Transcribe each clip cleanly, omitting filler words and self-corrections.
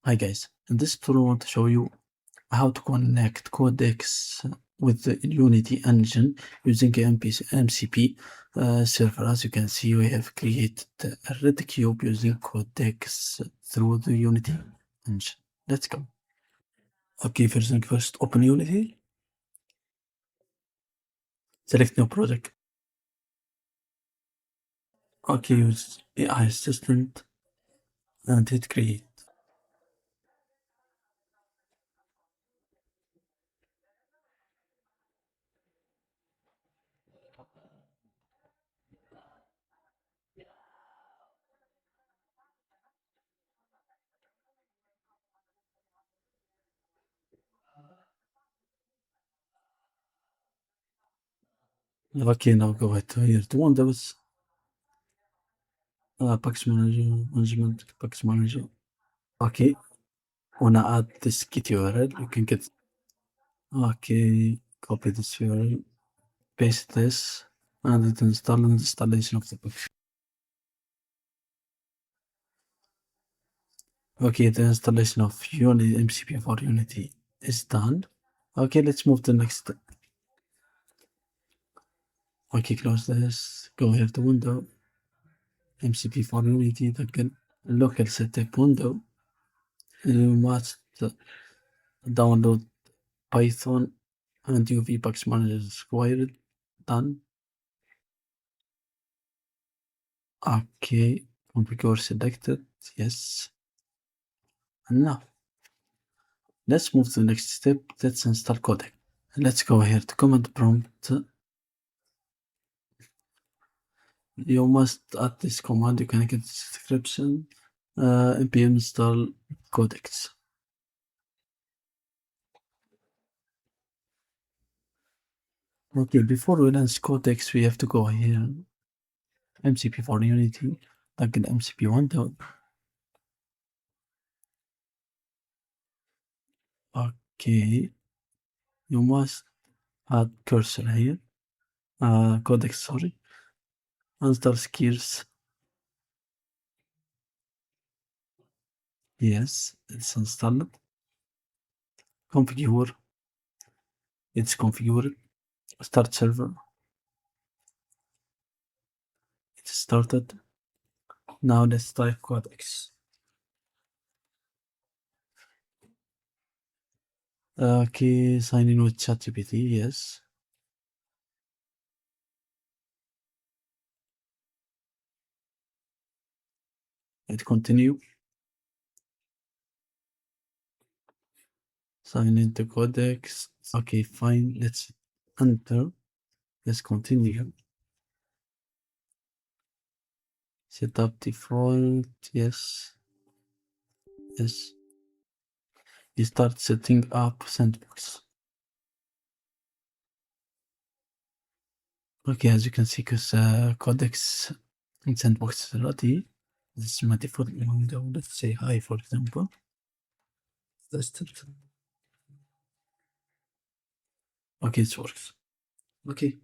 Hi guys, in this tutorial I want to show you how to connect Codex with the Unity engine using MCP server. As you can see, we have created a red cube using Codex through the Unity engine. Let's go. Okay, first thing first, open Unity, select new project. Okay, use AI assistant and hit create. Okay, now go ahead here to Windows, package manager, management, package manager. Okay, wanna add this git URL, you can get, okay, copy this URL, paste this, and it install installation of the book. Okay, the installation of Unity MCP for Unity is done. Okay, let's move to the next step. Okay, close this, go here to window, MCP for Unity, again, local setup window. You must download Python and UV package manager is required. Done. Okay, configure selected. Yes. And now, let's move to the next step. Let's install Codex. Let's go here to command prompt. You must add this command. You can get the description. npm install Codex. Okay, before we launch Codex, we have to go here. MCP for Unity. Like an MCP window. Okay. You must add cursor here. Codex, sorry. Install skills. Yes, it's installed. Configure. It's configured. Start server. It started. Now let's type Codex. Okay, sign in with ChatGPT, yes. Hit continue. Sign into Codex. Okay, fine. Let's enter. Let's continue. Set up default. Yes. Yes. You start setting up sandbox. Okay, as you can see, because Codex and sandbox is ready. This is my default window. Let's say hi, for example. Test it. Okay, it works. Okay.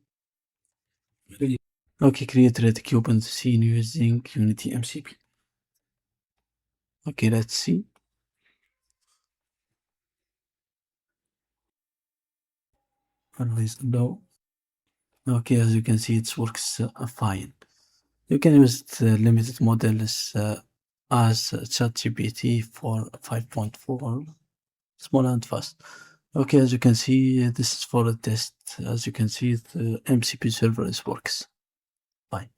Okay, create red cube and scene using Unity MCP. Okay, let's see. Analyze below. Okay, as you can see, it works fine. You can use the limited models as ChatGPT for 5.4, small and fast. Okay, as you can see, this is for a test. As you can see, the MCP server works fine.